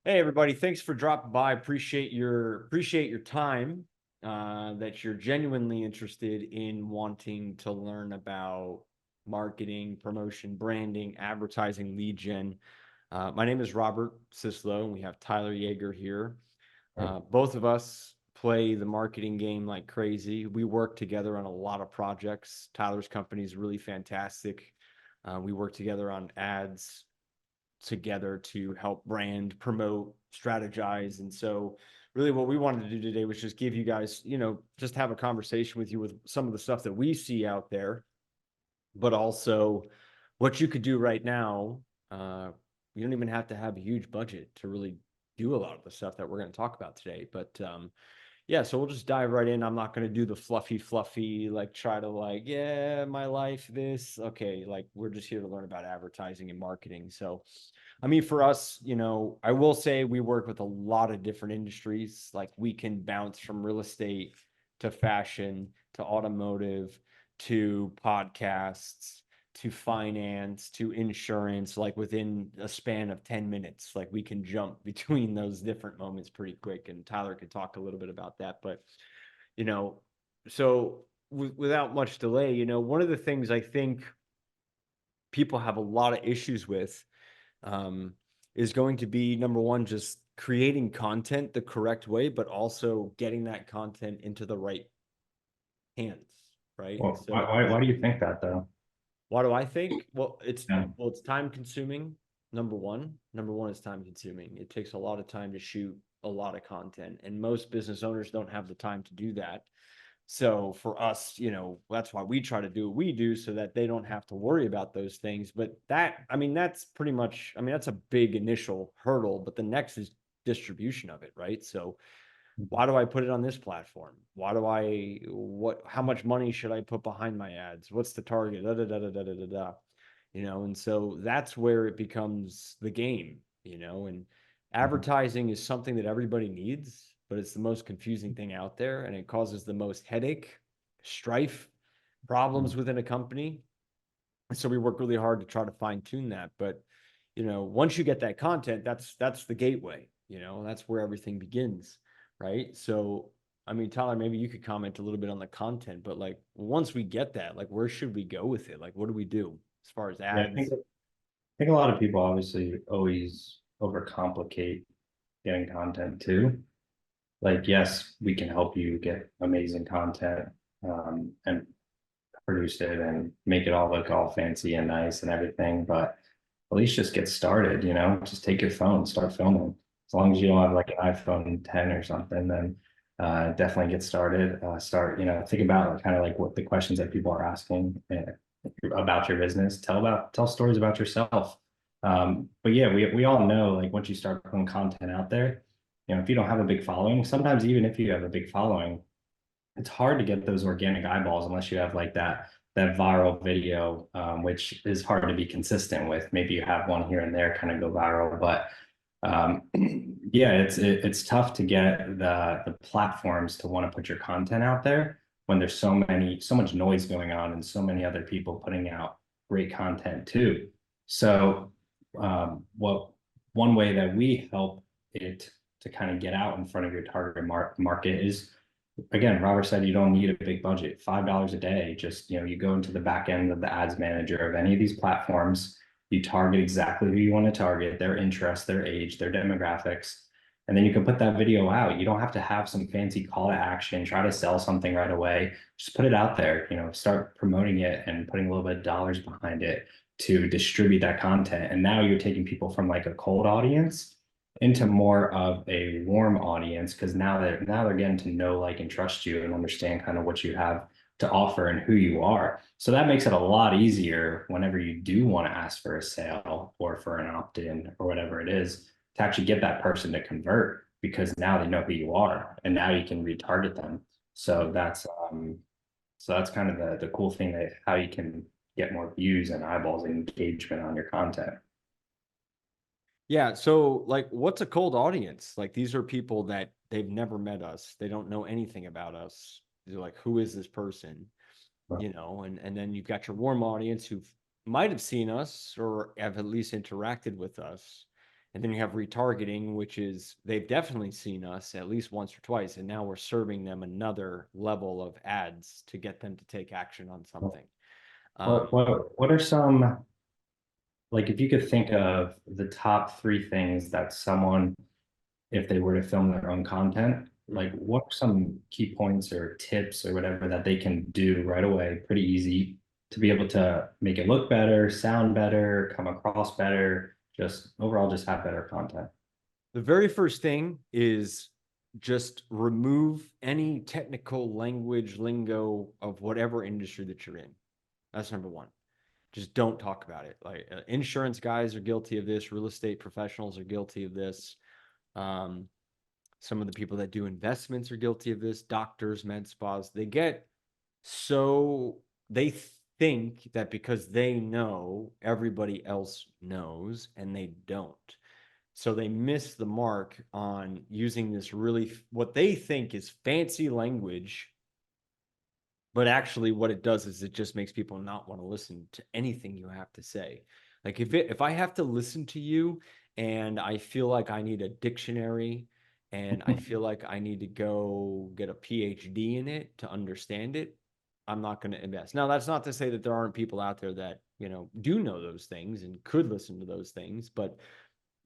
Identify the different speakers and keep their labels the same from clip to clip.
Speaker 1: Hey everybody, thanks for dropping by. Appreciate your time. That you're genuinely interested in wanting to learn about marketing, promotion, branding, advertising, lead gen. My name is Robert Syslo, and we have Tyler Jaeger here.
Speaker 2: Right.
Speaker 1: Both of us play the marketing game like crazy. We work together on a lot of projects. Tyler's company is really fantastic. We work together on ads together to help brand, promote, strategize. And so really what we wanted to do today was just give you guys, just have a conversation with you with some of the stuff that we see out there, but also what you could do right now. You don't even have to have a huge budget to really do a lot of the stuff that we're going to talk about today. But yeah, so we'll just dive right in. I'm not going to do the fluffy, like try to like, yeah, my life, this. Okay, like we're just here to learn about advertising and marketing. So, I mean, for us, I will say we work with a lot of different industries. Like we can bounce from real estate to fashion to automotive to podcasts to finance to insurance, like within a span of 10 minutes. Like we can jump between those different moments pretty quick. And Tyler could talk a little bit about that. But, you know, so without much delay, one of the things I think people have a lot of issues with um, is going to be number one, just creating content the correct way, but also getting that content into the right hands, right?
Speaker 2: Well, why,
Speaker 1: So
Speaker 2: why, why do you think that though?
Speaker 1: why do I think?
Speaker 2: Yeah.
Speaker 1: It's time consuming. Number one. Number one is time consuming. It takes a lot of time to shoot a lot of content, and most business owners don't have the time to do that. So for us, that's why we try to do what we do so that they don't have to worry about those things. But that's pretty much, that's a big initial hurdle, but the next is distribution of it, right? So why do I put it on this platform? How much money should I put behind my ads? What's the target? Da, da, da, da, da, da, da, da. And so that's where it becomes the game, and
Speaker 2: Mhm.
Speaker 1: advertising is something that everybody needs, but it's the most confusing thing out there and it causes the most headache, strife, problems within a company. And so we work really hard to try to fine tune that. But, once you get that content, that's the gateway, that's where everything begins. Right. So, I mean, Tyler, maybe you could comment a little bit on the content, but like once we get that, like where should we go with it? Like, what do we do as far as
Speaker 2: Yeah, I think
Speaker 1: ads?
Speaker 2: I think a lot of people obviously always overcomplicate getting content too. Like, yes, we can help you get amazing content and produce it and make it all look all fancy and nice and everything, but at least just get started, just take your phone, start filming. As long as you don't have like an iPhone 10 or something, then definitely get started. Start, think about like, kind of like what the questions that people are asking about your business. Tell stories about yourself. But yeah, we all know like once you start putting content out there, if you don't have a big following, sometimes even if you have a big following, it's hard to get those organic eyeballs unless you have like that viral video, which is hard to be consistent with. Maybe you have one here and there kind of go viral, but yeah, it's tough to get the platforms to want to put your content out there when there's so much noise going on and so many other people putting out great content too. So, what one way that we help it to kind of get out in front of your target market is, again, Robert said you don't need a big budget. $5 a day. Just, you go into the back end of the ads manager of any of these platforms. You target exactly who you want to target, their interests, their age, their demographics, and then you can put that video out. You don't have to have some fancy call to action, try to sell something right away. Just put it out there, start promoting it and putting a little bit of dollars behind it to distribute that content. And now you're taking people from like a cold audience into more of a warm audience, because now they're getting to know, like, and trust you and understand kind of what you have to offer and who you are. So that makes it a lot easier whenever you do want to ask for a sale or for an opt-in or whatever it is, to actually get that person to convert, because now they know who you are and now you can retarget them. So that's kind of the cool thing, that how you can get more views and eyeballs and engagement on your content.
Speaker 1: Yeah. So, like, what's a cold audience? Like, these are people that they've never met us. They don't know anything about us. They're like, who is this person? And then you've got your warm audience who might have seen us or have at least interacted with us. And then you have retargeting, which is they've definitely seen us at least once or twice, and now we're serving them another level of ads to get them to take action on something.
Speaker 2: What are some, like, if you could think of the top three things that someone, if they were to film their own content, like what are some key points or tips or whatever that they can do right away, pretty easy to be able to make it look better, sound better, come across better, just overall just have better content?
Speaker 1: The very first thing is just remove any technical language, lingo of whatever industry that you're in. That's number one. Just don't talk about it. Like insurance guys are guilty of this, real estate professionals are guilty of this. Um, some of the people that do investments are guilty of this, doctors, med spas. They get so they think that because they know, everybody else knows, and they don't. So they miss the mark on using this really, what they think is fancy language, but actually what it does is it just makes people not want to listen to anything you have to say. Like if I have to listen to you and I feel like I need a dictionary and I feel like I need to go get a PhD in it to understand it, I'm not going to invest. Now, that's not to say that there aren't people out there that, do know those things and could listen to those things, but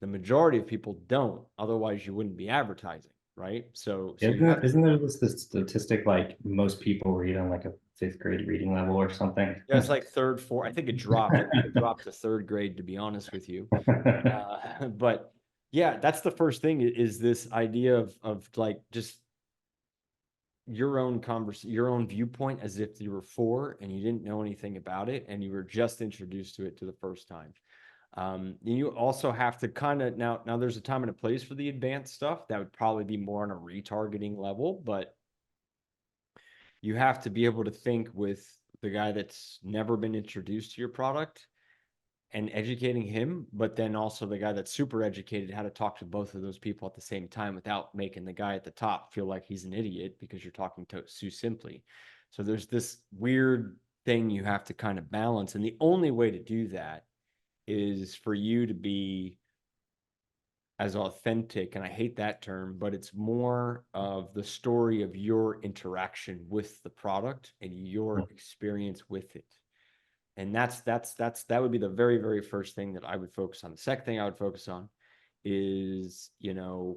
Speaker 1: the majority of people don't. Otherwise, you wouldn't be advertising, right? So you have to.
Speaker 2: Isn't there this statistic like most people read on like a fifth grade reading level or something?
Speaker 1: Yeah, it's like third, fourth. I think it dropped. I think it dropped to third grade, to be honest with you. But yeah, that's the first thing is this idea of like just your own viewpoint as if you were four and you didn't know anything about it and you were just introduced to it to the first time. You also have to kind of now there's a time and a place for the advanced stuff that would probably be more on a retargeting level, but you have to be able to think with the guy that's never been introduced to your product and educating him, but then also the guy that's super educated how to talk to both of those people at the same time without making the guy at the top feel like he's an idiot because you're talking to too simply. So there's this weird thing you have to kind of balance. And the only way to do that is for you to be as authentic, and I hate that term, but it's more of the story of your interaction with the product and your experience with it. And that would be the very, very first thing that I would focus on. The second thing I would focus on is, the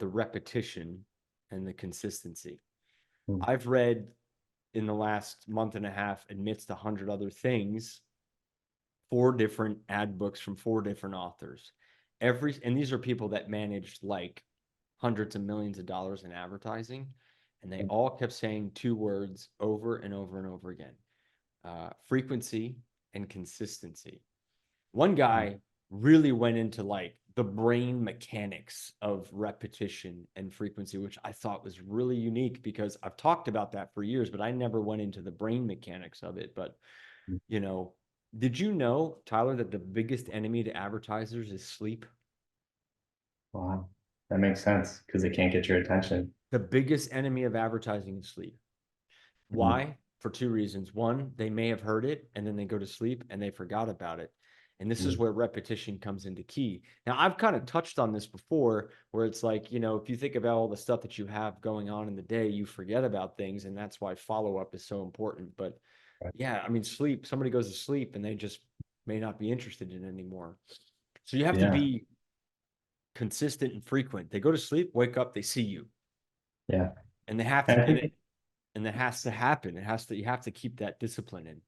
Speaker 1: repetition and the consistency. I've read in the last month and a half, amidst 100 other things, 4 different ad books from 4 different authors. And these are people that managed like hundreds of millions of dollars in advertising, and they all kept saying 2 words over and over and over again: frequency and consistency. One guy really went into like the brain mechanics of repetition and frequency, which I thought was really unique because I've talked about that for years, but I never went into the brain mechanics of it. But, you know, did you know, Tyler, that the biggest enemy to advertisers is sleep?
Speaker 2: Wow, that makes sense because they can't get your attention.
Speaker 1: The biggest enemy of advertising is sleep.
Speaker 2: Mm.
Speaker 1: Why? For 2 reasons. One, they may have heard it and then they go to sleep and they forgot about it. And this is
Speaker 2: Mm.
Speaker 1: where repetition comes into key. Now, I've kind of touched on this before, where it's like, if you think about all the stuff that you have going on in the day, you forget about things. And that's why follow up is so important. But yeah, I mean, sleep, somebody goes to sleep and they just may not be interested in it anymore. So you have to
Speaker 2: Yeah,
Speaker 1: be consistent and frequent. They go to sleep, wake up, they see you,
Speaker 2: yeah.
Speaker 1: and they have
Speaker 2: And
Speaker 1: to,
Speaker 2: I think
Speaker 1: and that has to happen. You have to keep that discipline in.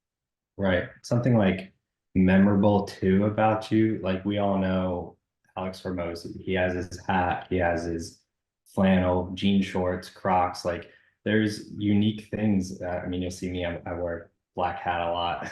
Speaker 2: right. Something like memorable too about you. Like we all know Alex Hormozy. He has his hat, he has his flannel, jean shorts, Crocs. Like there's unique things. I mean, you'll see me, I wear black hat a lot.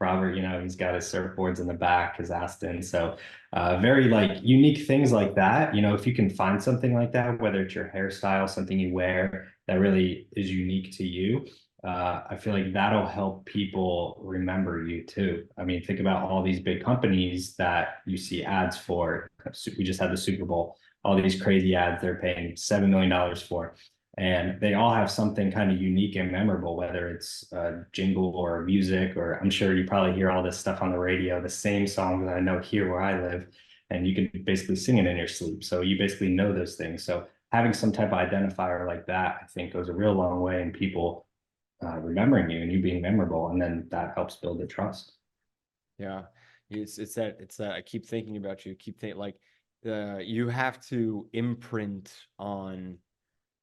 Speaker 2: Robert, he's got his surfboards in the back, his Aston. So very like unique things like that. If you can find something like that, whether it's your hairstyle, something you wear that really is unique to you, I feel like that'll help people remember you too. I mean, think about all these big companies that you see ads for. We just had the Super Bowl, all these crazy ads they're paying $7 million for. And they all have something kind of unique and memorable, whether it's a jingle or music, or I'm sure you probably hear all this stuff on the radio, the same songs that I know here where I live. and you can basically sing it in your sleep. So you basically know those things. So having some type of identifier like that, I think, goes a real long way in people remembering you and you being memorable, and then that helps build the trust.
Speaker 1: Yeah, it's that I keep thinking about you. Keep thinking like you have to imprint on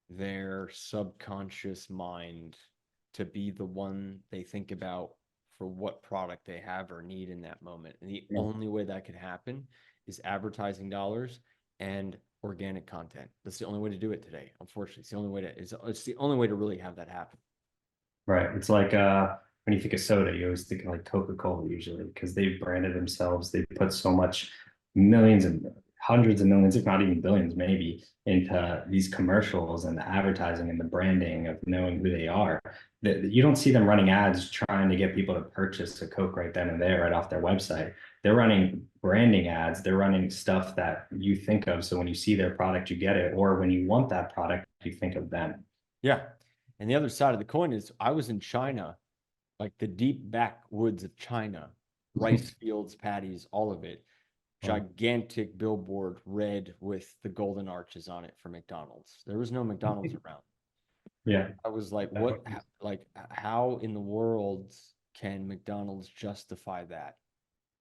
Speaker 1: their subconscious mind to be the one they think about for what product they have or need in that moment. And the
Speaker 2: Yeah.
Speaker 1: only way that could happen is advertising dollars and organic content. That's the only way to do it today. Unfortunately, it's the only way to it's the only way to really have that happen.
Speaker 2: Right. It's like when you think of soda, you always think of like Coca-Cola usually because they've branded themselves. They put so much millions and hundreds of millions, if not even billions, maybe, into these commercials and the advertising and the branding of knowing who they are. That you don't see them running ads trying to get people to purchase a Coke right then and there right off their website. They're running branding ads. They're running stuff that you think of. So when you see their product, you get it. Or when you want that product, you think of them.
Speaker 1: Yeah. And the other side of the coin is I was in China, like the deep backwoods of China, rice fields, paddies, all of it. Gigantic billboard red with the golden arches on it for McDonald's. There was no McDonald's around.
Speaker 2: Yeah.
Speaker 1: I was like, what, like, how in the world can McDonald's justify that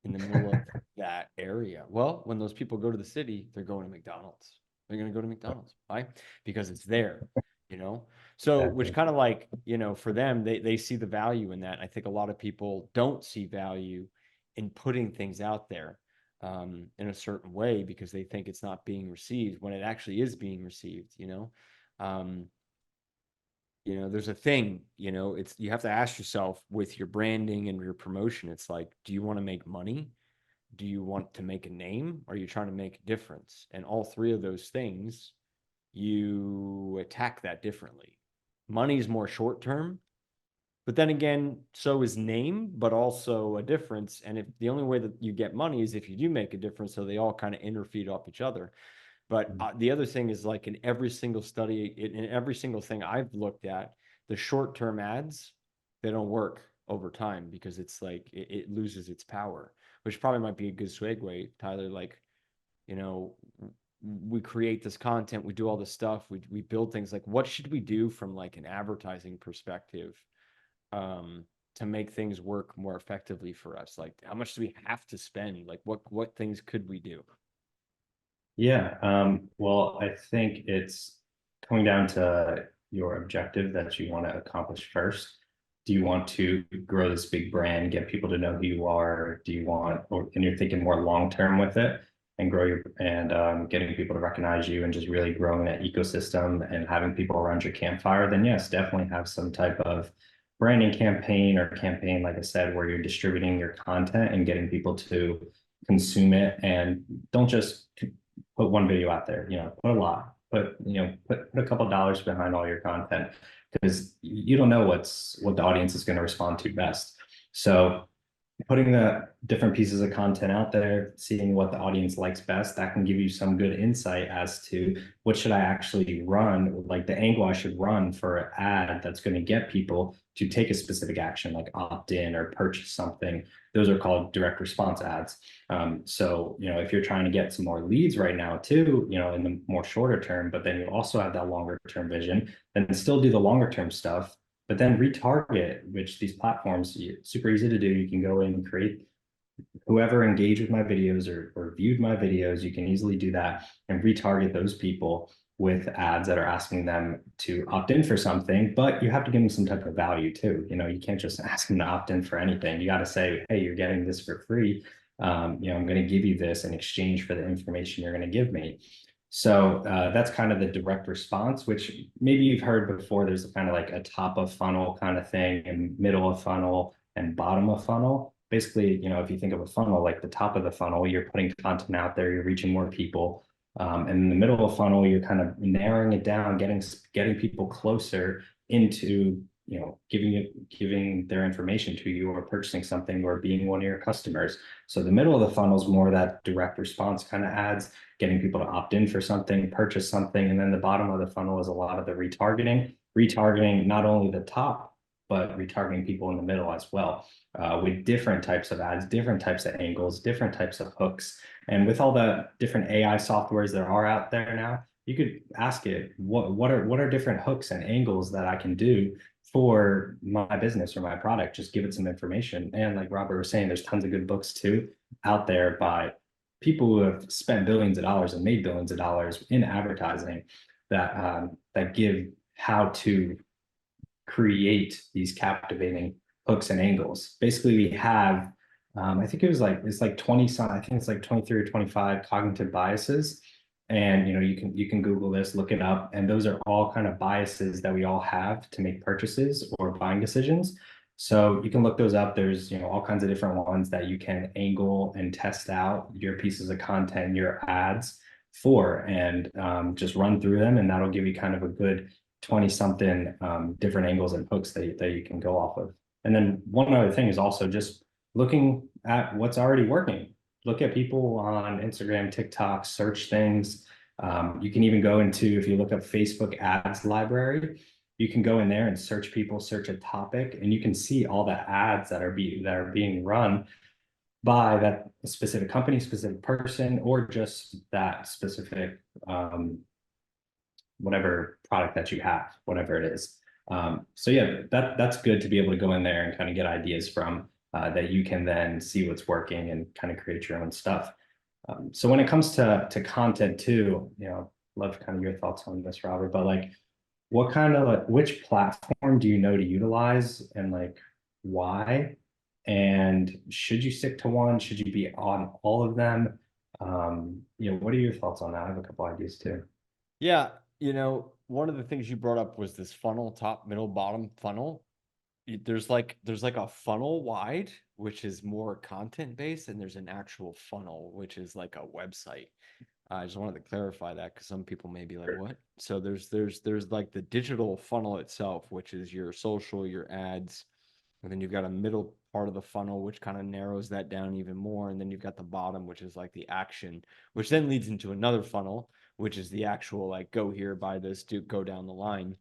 Speaker 1: in the middle of that area? Well, when those people go to the city, they're going to McDonald's. They're going to go to McDonald's. Why? Because it's there, you know? So, which
Speaker 2: Exactly.
Speaker 1: kind of like, for them, they see the value in that. I think a lot of people don't see value in putting things out there in a certain way because they think it's not being received when it actually is being received. Um, there's a thing, it's you have to ask yourself with your branding and your promotion, it's like, do you want to make money? Do you want to make a name? Are you trying to make a difference? And all three of those things, you attack that differently. Money is more short term, but then again, so is name, but also a difference. And if the only way that you get money is if you do make a difference, so they all kind of interfeed off each other. But the other thing is like in every single study, in every single thing I've looked at, the short term ads, they don't work over time because it's like it loses its power, which probably might be a good segue, Tyler. Like, you know, we create this content, we do all this stuff, we build things. Like, what should we do from like an advertising perspective to make things work more effectively for us? Like, how much do we have to spend? Like, what things could we do?
Speaker 2: Yeah. Well, I think it's coming down to your objective that you want to accomplish first. Do you want to grow this big brand, get people to know who you are? Do you want, and you're thinking more long term with it and grow your and getting people to recognize you and just really growing that ecosystem and having people around your campfire? Then yes, definitely have some type of branding campaign or campaign, like I said, where you're distributing your content and getting people to consume it, and don't just put one video out there, put a lot, put a couple of dollars behind all your content because you don't know what the audience is going to respond to best. So putting the different pieces of content out there, seeing what the audience likes best, that can give you some good insight as to what should I actually run, like the angle I should run for an ad that's going to get people to take a specific action, like opt in or purchase something. Those are called direct response ads. So, if you're trying to get some more leads right now too, in the more shorter term, but then you also have that longer term vision, then still do the longer term stuff, but then retarget, which these platforms, super easy to do. You can go in and create whoever engaged with my videos or viewed my videos, you can easily do that and retarget those people with ads that are asking them to opt in for something, but you have to give them some type of value too. You can't just ask them to opt in for anything. You got to say, hey, you're getting this for free. I'm going to give you this in exchange for the information you're going to give me. So that's kind of the direct response, which maybe you've heard before. There's kind of like a top of funnel kind of thing and middle of funnel and bottom of funnel. Basically, if you think of a funnel, like the top of the funnel, you're putting content out there, you're reaching more people. And in the middle of the funnel, you're kind of narrowing it down, getting people closer into, giving their information to you or purchasing something or being one of your customers. So the middle of the funnel is more that direct response kind of ads, getting people to opt in for something, purchase something. And then the bottom of the funnel is a lot of the retargeting not only the top but retargeting people in the middle as well, with different types of ads, different types of angles, different types of hooks. And with all the different AI softwares that are out there now, you could ask it, what are different hooks and angles that I can do for my business or my product? Just give it some information. And like Robert was saying, there's tons of good books too out there by people who have spent billions of dollars and made billions of dollars in advertising that give how to create these captivating hooks and angles. Basically, we have I think it's like 20 some, I think it's like 23 or 25 cognitive biases. And you can Google this, look it up, and those are all kind of biases that we all have to make purchases or buying decisions. So you can look those up. There's all kinds of different ones that you can angle and test out your pieces of content, your ads for, and just run through them, and that'll give you kind of a good 20 something different angles and hooks that you can go off of. And then one other thing is also just looking at what's already working. Look at people on Instagram, TikTok, search things. You can even go into, if you look up Facebook ads library, you can go in there and search people, search a topic, and you can see all the ads that are being run by that specific company, specific person, or just that specific whatever product that you have, whatever it is. So yeah, that's good to be able to go in there and kind of get ideas from that you can then see what's working and kind of create your own stuff. So when it comes to content too, love kind of your thoughts on this, Robert, but like what kind of like which platform do you know to utilize and like why? And should you stick to one? Should you be on all of them? What are your thoughts on that? I have a couple ideas too.
Speaker 1: Yeah, one of the things you brought up was this funnel, top, middle, bottom funnel. There's like a funnel wide, which is more content based, and there's an actual funnel, which is like a website. I just wanted to clarify that because some people may be like,
Speaker 2: Sure.
Speaker 1: what? So there's like the digital funnel itself, which is your social, your ads, and then you've got a middle part of the funnel, which kind of narrows that down even more. And then you've got the bottom, which is like the action, which then leads into another funnel, which is the actual like go here, buy this, do go down the line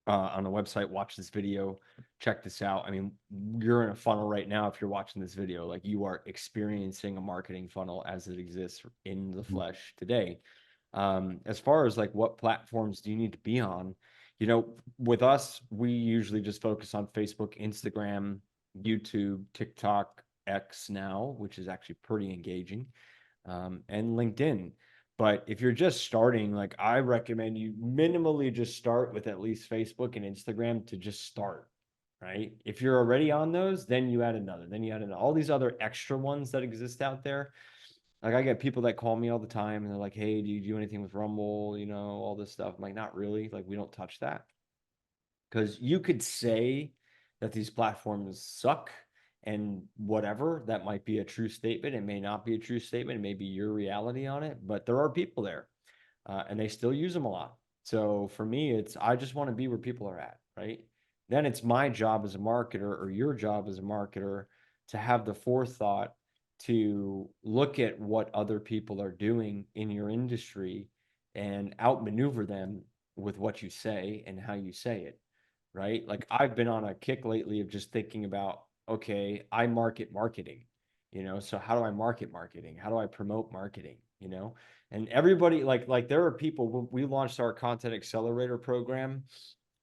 Speaker 1: on a website, watch this video, check this out. I mean, you're in a funnel right now if you're watching this video. Like you are experiencing a marketing funnel as it exists in the flesh today. As far as like what platforms do you need to be on, with us, we usually just focus on Facebook, Instagram, YouTube, TikTok, X now, which is actually pretty engaging, and LinkedIn. But if you're just starting, like I recommend you minimally just start with at least Facebook and Instagram to just start, right? If you're already on those, then you add another, then you add another. All these other extra ones that exist out there. Like I get people that call me all the time and they're like, "Hey, do you do anything with Rumble? All this stuff." I'm like, "Not really. Like we don't touch that." Because you could say that these platforms suck and whatever, that might be a true statement. It may not be a true statement. It may be your reality on it, but there are people there and they still use them a lot. So for me, I just want to be where people are at, right? Then it's my job as a marketer or your job as a marketer to have the forethought to look at what other people are doing in your industry and outmaneuver them with what you say and how you say it, right? Like I've been on a kick lately of just thinking about, okay, I market marketing, so how do I market marketing? How do I promote marketing? And everybody like there are people, we launched our content accelerator program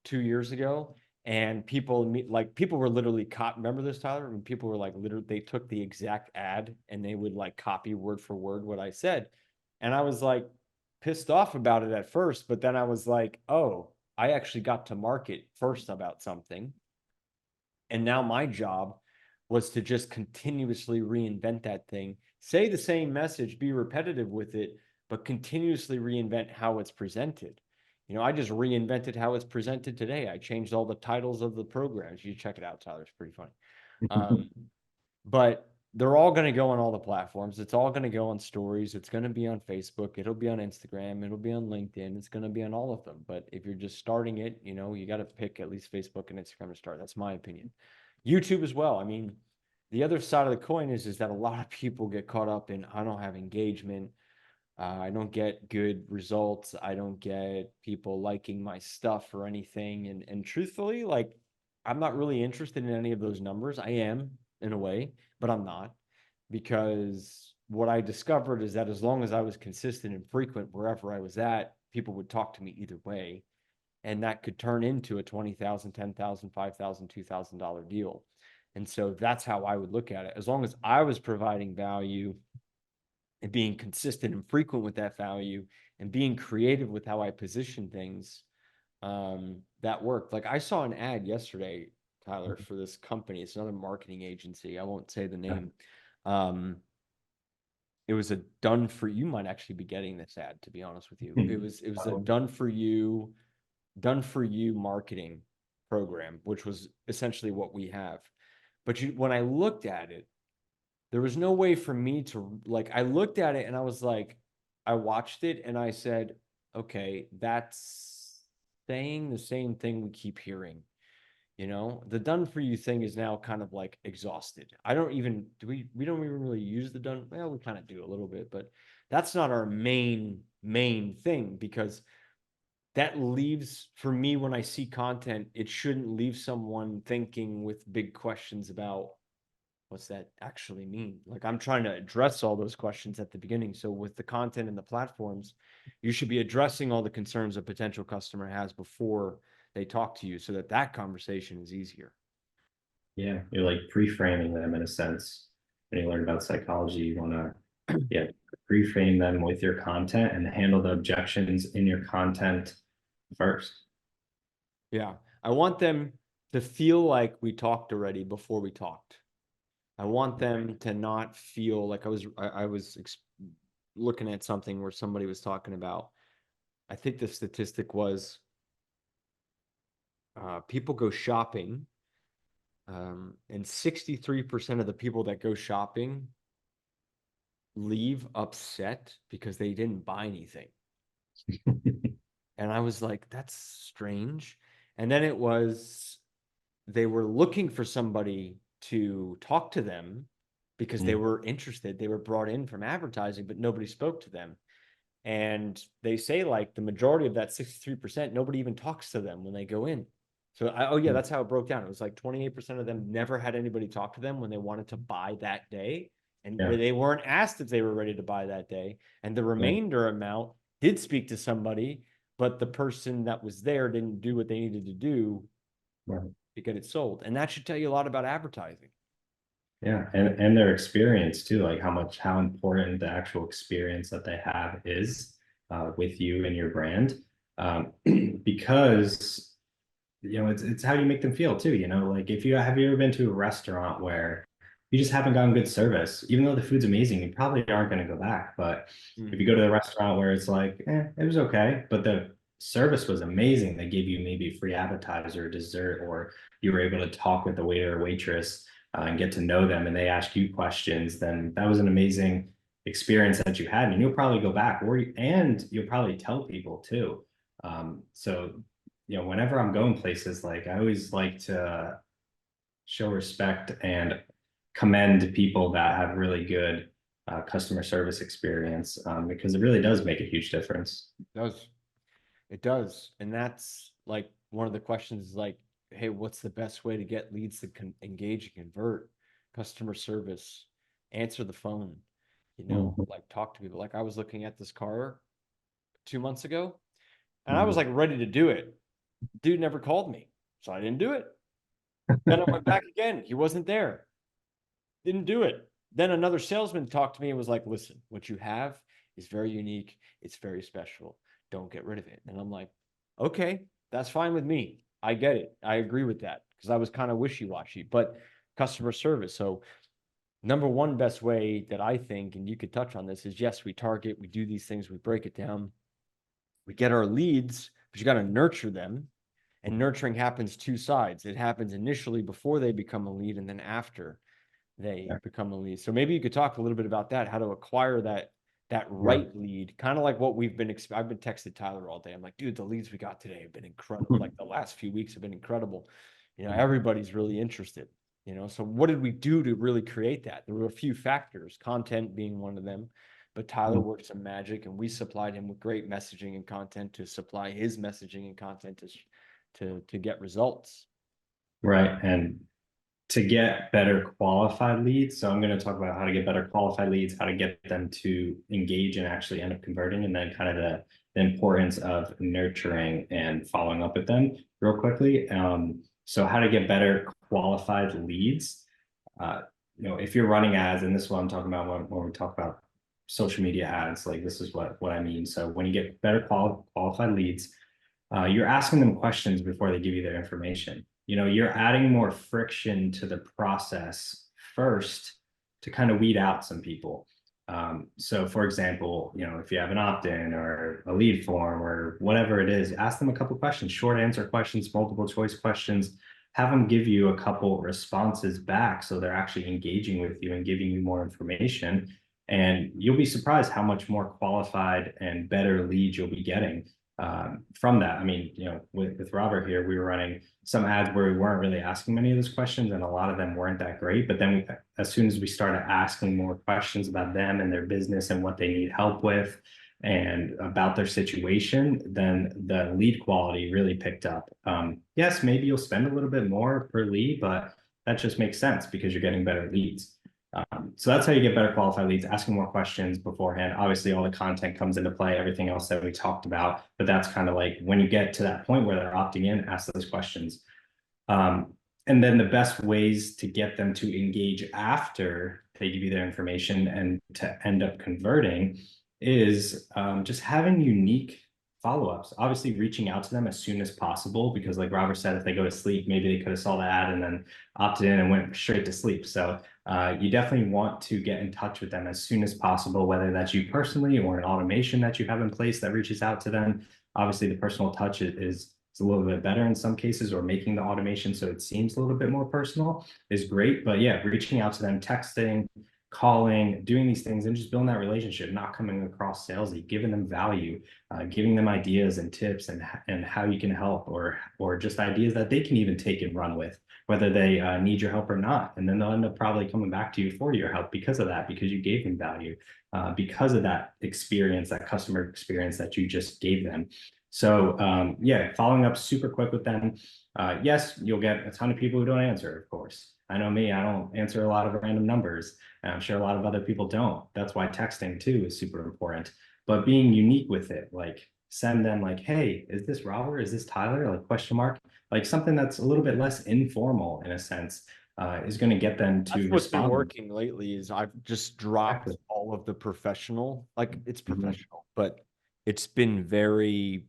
Speaker 1: 2 years ago, and people were literally remember this, Tyler? When people were like literally they took the exact ad and they would like copy word for word what I said. And I was like pissed off about it at first, but then I was like, oh, I actually got to market first about something. And now my job was to just continuously reinvent that thing, say the same message, be repetitive with it, but continuously reinvent how it's presented. I just reinvented how it's presented today. I changed all the titles of the programs. You check it out, Tyler. It's pretty funny. Um, but they're all going to go on all the platforms. It's all going to go on stories. It's going to be on Facebook. It'll be on Instagram. It'll be on LinkedIn. It's going to be on all of them. But if you're just starting it, you got to pick at least Facebook and Instagram to start. That's my opinion. YouTube as well. I mean, the other side of the coin is that a lot of people get caught up in, I don't have engagement. I don't get good results. I don't get people liking my stuff or anything. And truthfully, like I'm not really interested in any of those numbers. I am in a way, but I'm not, because what I discovered is that as long as I was consistent and frequent wherever I was at, people would talk to me either way. And that could turn into a 20,000, 10,000, 5,000, $2,000 deal. And so that's how I would look at it. As long as I was providing value and being consistent and frequent with that value and being creative with how I position things, that worked. Like I saw an ad yesterday, Tyler, for this company. It's another marketing agency. I won't say the name. Um, it was a done for you might actually be getting this ad, to be honest with you. It was a done for you marketing program, which was essentially what we have. But when I looked at it, there was no way for me to like, I looked at it and I was like, I watched it and I said, okay, that's saying the same thing we keep hearing. The done for you thing is now kind of like exhausted. I don't even we don't even really use the done. Well, we kind of do a little bit, but that's not our main thing, because that leaves, for me, when I see content, it shouldn't leave someone thinking with big questions about what's that actually mean. Like I'm trying to address all those questions at the beginning. So with the content and the platforms, you should be addressing all the concerns a potential customer has before they talk to you, so that that conversation is easier.
Speaker 2: Yeah, you're like pre-framing them in a sense. When you learn about psychology, you want to, yeah, pre-frame them with your content and handle the objections in your content first.
Speaker 1: Yeah. I want them to feel like we talked already before we talked. I want them to not feel like I was looking at something where somebody was talking about, I think the statistic was, people go shopping, and 63% of the people that go shopping leave upset because they didn't buy anything. And I was like, that's strange. And then it was, they were looking for somebody to talk to them because they
Speaker 2: Mm,
Speaker 1: were interested. They were brought in from advertising, but nobody spoke to them. And they say like the majority of that 63%, nobody even talks to them when they go in. So oh yeah,
Speaker 2: mm,
Speaker 1: that's how it broke down. It was like 28% of them never had anybody talk to them when they wanted to buy that day. And
Speaker 2: yeah,
Speaker 1: they weren't asked if they were ready to buy that day. And the
Speaker 2: yeah,
Speaker 1: remainder amount did speak to somebody, but the person that was there didn't do what they needed to do
Speaker 2: right.
Speaker 1: to get it sold. And that should tell you a lot about advertising.
Speaker 2: Yeah, and their experience too, like how important the actual experience that they have is with you and your brand, because it's how you make them feel too. Like if you have you ever been to a restaurant where you just haven't gotten good service, even though the food's amazing, you probably aren't going to go back. But if you
Speaker 1: Mm-hmm.
Speaker 2: go to the restaurant where it's like, it was okay, but the service was amazing, they gave you maybe a free appetizer or dessert, or you were able to talk with the waiter or waitress and get to know them, and they ask you questions, then that was an amazing experience that you had, and you'll probably go back, and you'll probably tell people too. So whenever I'm going places, like I always like to show respect and commend people that have really good customer service experience, because it really does make a huge difference.
Speaker 1: It does. It does. And that's like one of the questions is like, hey, what's the best way to get leads to engage and convert? Customer service, answer the phone,
Speaker 2: Mhm,
Speaker 1: like talk to people. Like I was looking at this car 2 months ago and I was
Speaker 2: mhm,
Speaker 1: like ready to do it. Dude never called me. So I didn't do it. Then I went back again. He wasn't there. Didn't do it. Then another salesman talked to me and was like, listen, what you have is very unique. It's very special. Don't get rid of it. And I'm like, okay, that's fine with me. I get it. I agree with that, because I was kind of wishy washy, but customer service. So, number one best way that I think, and you could touch on this, is yes, we target, we do these things, we break it down, we get our leads, but you got to nurture them. And nurturing happens two sides. It happens initially before they become a lead, and then after they
Speaker 2: yeah,
Speaker 1: become a lead. So maybe you could talk a little bit about that, how to acquire that
Speaker 2: yeah.
Speaker 1: right lead, kind of like what I've been texted Tyler all day. I'm like, dude, the leads we got today have been incredible. Like the last few weeks have been incredible. Everybody's really interested. So what did we do to really create that? There were a few factors, content being one of them, but Tyler worked some magic, and we supplied him with great messaging and content to supply his messaging and content to get results.
Speaker 2: Right. And to get better qualified leads. So I'm going to talk about how to get better qualified leads, how to get them to engage and actually end up converting, and then kind of the importance of nurturing and following up with them real quickly. So how to get better qualified leads. Uh, if you're running ads, and this is what I'm talking about when we talk about social media ads, like this is what I mean. So when you get better qualified leads, you're asking them questions before they give you their information. You're adding more friction to the process first to kind of weed out some people. So for example, if you have an opt-in or a lead form or whatever it is, ask them a couple questions, short answer questions, multiple choice questions, have them give you a couple responses back so they're actually engaging with you and giving you more information. And you'll be surprised how much more qualified and better leads you'll be getting from that. I mean, with Robert here, we were running some ads where we weren't really asking many of those questions, and a lot of them weren't that great. But then, as soon as we started asking more questions about them and their business and what they need help with, and about their situation, then the lead quality really picked up. Yes, maybe you'll spend a little bit more per lead, but that just makes sense because you're getting better leads. So that's how you get better qualified leads, asking more questions beforehand. Obviously, all the content comes into play, everything else that we talked about, but that's kind of like when you get to that point where they're opting in, ask those questions. Um, and then the best ways to get them to engage after they give you their information and to end up converting is just having unique follow-ups. Obviously, reaching out to them as soon as possible, because like Robert said, if they go to sleep, maybe they could have saw the ad and then opted in and went straight to sleep. So you definitely want to get in touch with them as soon as possible, whether that's you personally or an automation that you have in place that reaches out to them. Obviously, the personal touch is a little bit better in some cases, or making the automation so it seems a little bit more personal is great. But yeah, reaching out to them, texting, calling, doing these things, and just building that relationship, not coming across salesy, giving them value, giving them ideas and tips and how you can help, or just ideas that they can even take and run with, whether they need your help or not. And then they'll end up probably coming back to you for your help because of that, because you gave them value, because of that experience, that customer experience that you just gave them. So yeah, following up super quick with them. Yes, you'll get a ton of people who don't answer, of course. I know me, I don't answer a lot of random numbers, and I'm sure a lot of other people don't. That's why texting too is super important. But being unique with it, like send them like, hey, is this Robert? Is this Tyler? Like question mark, like something that's a little bit less informal in a sense, is going to get them
Speaker 1: That's
Speaker 2: to
Speaker 1: what's been
Speaker 2: respond.
Speaker 1: working lately is I've just dropped
Speaker 2: Exactly.
Speaker 1: all of the professional, like it's
Speaker 2: Mhm.
Speaker 1: professional, but it's been very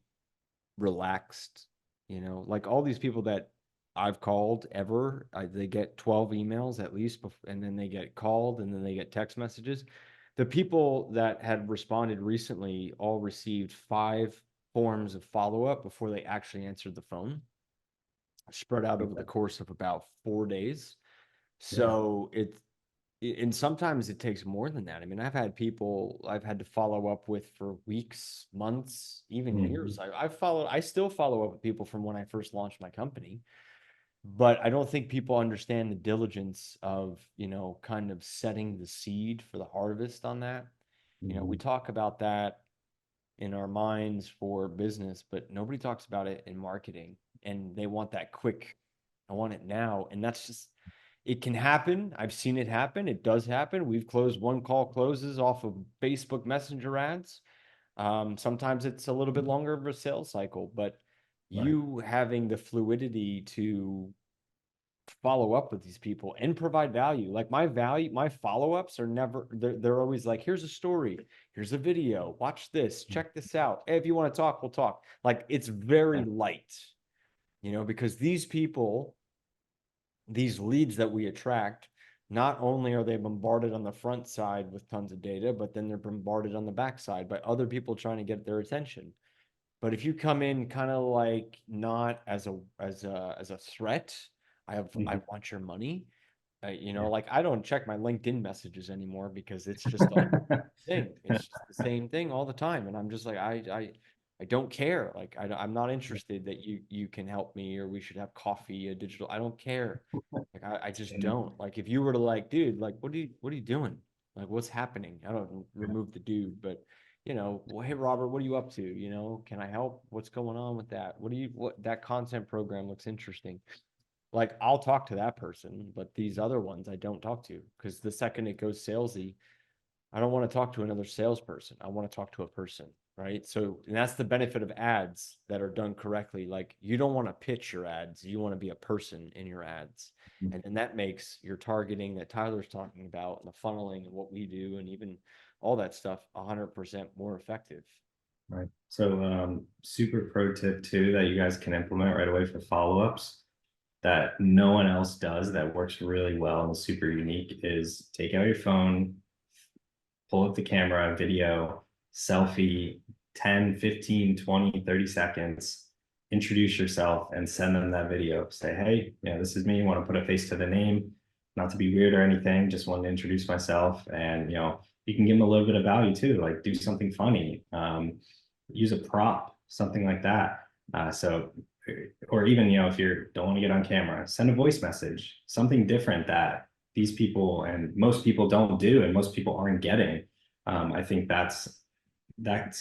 Speaker 1: relaxed, like all these people that I've called ever, they get 12 emails at least, and then they get called and then they get text messages. The people that had responded recently all received 5 forms of follow-up before they actually answered the phone, spread out over the
Speaker 2: Okay.
Speaker 1: course of about 4 days.
Speaker 2: Yeah.
Speaker 1: So and sometimes it takes more than that. I mean, I've had people I've had to follow up with for weeks, months, even years.
Speaker 2: Mhm.
Speaker 1: I still follow up with people from when I first launched my company, but I don't think people understand the diligence of, kind of setting the seed for the harvest on that. We
Speaker 2: Mhm.
Speaker 1: talk about that in our minds for business, but nobody talks about it in marketing. And they want that quick, I want it now. And that's just, it can happen. I've seen it happen. It does happen. We've closed one call closes off of Facebook Messenger ads. Sometimes it's a little bit longer of a sales cycle, but
Speaker 2: Right.
Speaker 1: you having the fluidity to follow up with these people and provide value. Like my follow-ups are never, they're always like, here's a story, here's a video, watch this, check this out. Hey, if you want to talk, we'll talk. Like it's very
Speaker 2: Yeah.
Speaker 1: light, because these people, these leads that we attract, not only are they bombarded on the front side with tons of data, but then they're bombarded on the back side by other people trying to get their attention. But if you come in kind of like not as a threat, I
Speaker 2: Mhm.
Speaker 1: want your money.
Speaker 2: Yeah.
Speaker 1: Like I don't check my LinkedIn messages anymore because it's just all thing. It's just the same thing all the time, and I'm just like I don't care. Like I'm not interested that you can help me or we should have coffee, a digital. I don't care. Like I just
Speaker 2: Same.
Speaker 1: don't. Like if you were to like, dude, like what are you doing? Like what's happening? I don't
Speaker 2: Yeah.
Speaker 1: remove the dude, but well, hey Robert, what are you up to? Can I help? What's going on with that? What that content program looks interesting. Like I'll talk to that person, but these other ones I don't talk to because the second it goes salesy, I don't want to talk to another salesperson. I want to talk to a person, right? So, and that's the benefit of ads that are done correctly. Like you don't want to pitch your ads, you want to be a person in your ads. And then that makes your targeting that Tyler's talking about and the funneling and what we do and even all that stuff 100% more effective.
Speaker 2: Right. So super pro tip too that you guys can implement right away for follow-ups that no one else does that works really well and is super unique is take out your phone, pull up the camera, video, selfie, 10, 15, 20, 30 seconds, introduce yourself and send them that video. Say, hey, this is me. Want to put a face to the name, not to be weird or anything. Just wanted to introduce myself. And, you can give them a little bit of value too, like do something funny, use a prop, something like that. Or even, if you don't want to get on camera, send a voice message, something different that these people and most people don't do and most people aren't getting. I think that's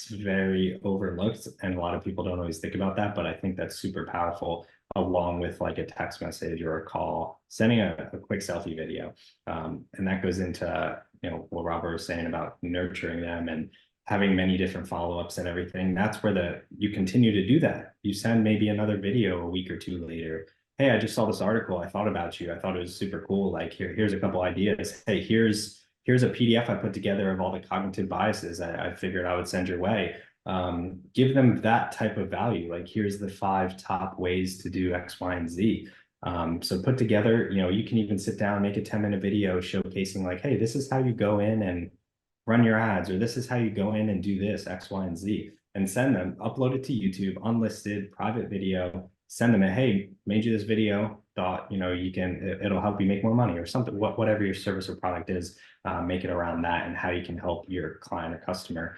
Speaker 2: very overlooked and a lot of people don't always think about that, but I think that's super powerful along with like a text message or a call, sending a quick selfie video. And that goes into what Robert was saying about nurturing them and having many different follow-ups and everything. That's where you continue to do that. You send maybe another video a week or two later. Hey, I just saw this article. I thought about you. I thought it was super cool. Like here's a couple ideas. Hey, here's a PDF I put together of all the cognitive biases I figured I would send your way. Give them that type of value. Like here's the 5 top ways to do X, Y, and Z. So put together, you can even sit down, make a 10-minute video showcasing like, hey, this is how you go in and run your ads, or this is how you go in and do this X, Y, and Z, and send them, upload it to YouTube, unlisted, private video, send them a, hey, made you this video, thought, it'll help you make more money or something, whatever your service or product is, make it around that and how you can help your client or customer.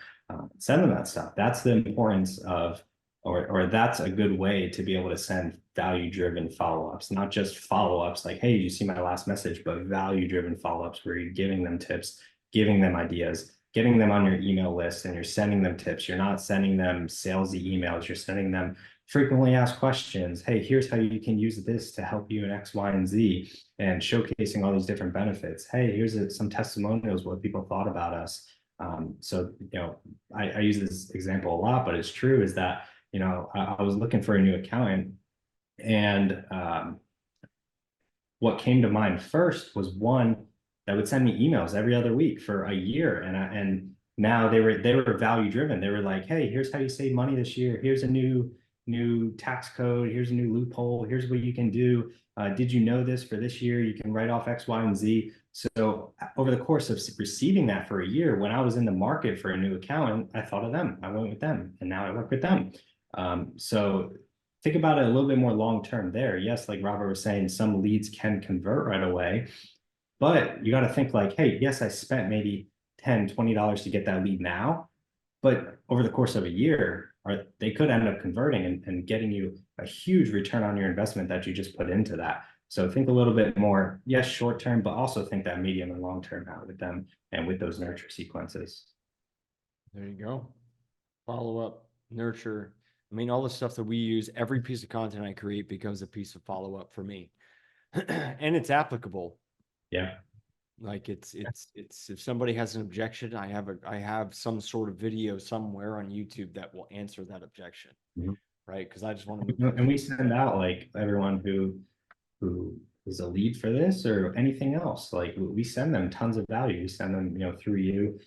Speaker 2: Send them that stuff. That's the importance of, or that's a good way to be able to send value-driven follow-ups, not just follow-ups like, hey, you see my last message, but value-driven follow-ups where you're giving them tips, giving them ideas, getting them on your email list, and you're sending them tips. You're not sending them salesy emails. You're sending them frequently asked questions. Hey, here's how you can use this to help you in X, Y, and Z, and showcasing all these different benefits. Hey, here's some testimonials, what people thought about us. I use this example a lot, but it's true is that, I was looking for a new accountant and what came to mind first was one that would send me emails every other week for a year, and now they were value driven. They were like, hey, here's how you save money this year. Here's a new tax code. Here's a new loophole. Here's what you can do. Did you know this for this year? You can write off X, Y, and Z. So over the course of receiving that for a year, when I was in the market for a new accountant, I thought of them. I went with them, and now I work with them. So think about it a little bit more long term there. Yes, like Robert was saying, some leads can convert right away, but you got to think like, hey, yes, I spent maybe $10, $20 to get that lead now, but over the course of a year, they could end up converting and getting you a huge return on your investment that you just put into that. So think a little bit more, yes, short term, but also think that medium and long term out with them and with those nurture sequences.
Speaker 1: There you go. Follow up, nurture. I mean, all the stuff that we use, every piece of content I create becomes a piece of follow up for me. And it's applicable.
Speaker 2: Yeah.
Speaker 1: Like it's if somebody has an objection, I have some sort of video somewhere on YouTube that will answer that objection.
Speaker 2: Mhm.
Speaker 1: Right? Because I just want to move
Speaker 2: And
Speaker 1: things.
Speaker 2: we send out like everyone who is a lead for this or anything else. Like we send them tons of value. We send them, through you,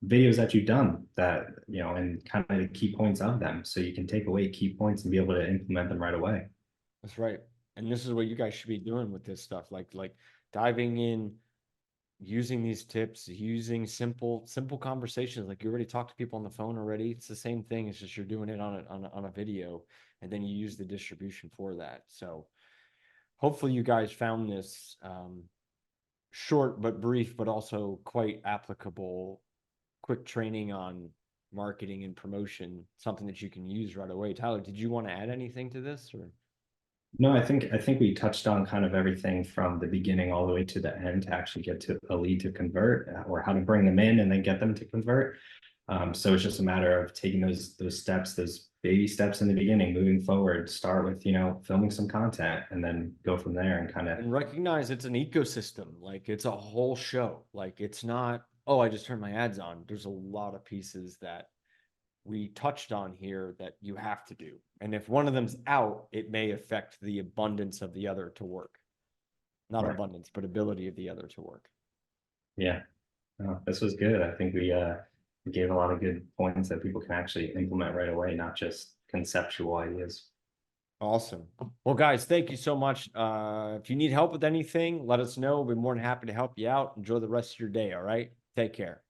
Speaker 2: videos that you've done that, and kind of the key points of them. So you can take away key points and be able to implement them right away.
Speaker 1: That's right. And this is what you guys should be doing with this stuff. Like diving in, using these tips, using simple conversations. Like you already talked to people on the phone already. It's the same thing. It's just you're doing it on a video, and then you use the distribution for that. So hopefully you guys found this short but brief, but also quite applicable, quick training on marketing and promotion, something that you can use right away. Tyler, did you want to add anything to this or?
Speaker 2: No, I think we touched on kind of everything from the beginning all the way to the end to actually get to a lead to convert or how to bring them in and then get them to convert. So it's just a matter of taking those steps, those baby steps in the beginning, moving forward, start with, filming some content and then go from there and kind of,
Speaker 1: And recognize it's an ecosystem. Like it's a whole show. Like it's not, oh, I just turned my ads on. There's a lot of pieces that we touched on here that you have to do. And if one of them's out, it may affect the abundance of the other to work. Not
Speaker 2: right.
Speaker 1: abundance, but ability of the other to work.
Speaker 2: Yeah. No, this was good. I think we gave a lot of good points that people can actually implement right away, not just conceptual ideas.
Speaker 1: Awesome. Well, guys, thank you so much. If you need help with anything, let us know. We're more than happy to help you out. Enjoy the rest of your day. All right. Take care.